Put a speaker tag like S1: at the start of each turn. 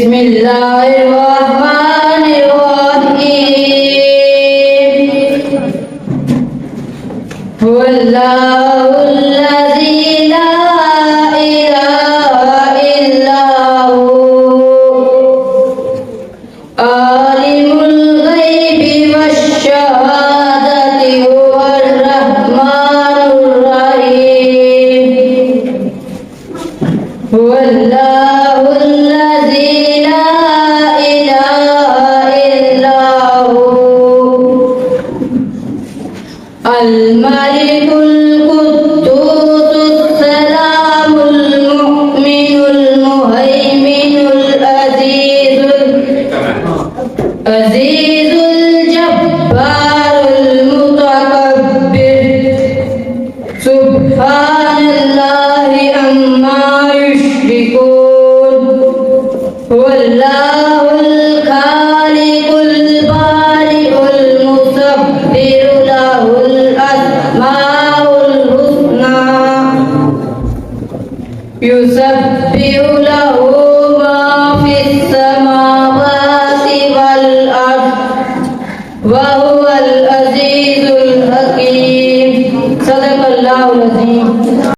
S1: بسم الله الرحمن الرحيم هو الله الذي لا إله إلا هو عالم الغيب والشهادة هو الرحمن الرحيم هو الله الذي لا إله إلا هو الملك القدوس السلام المؤمن المهيمن العزيز الجبار المتكبر سبحان الله عما يشركون هو الله الخالق البارئ المصور له الأسماء الحسنى يسبح له ما في السماوات والأرض وهو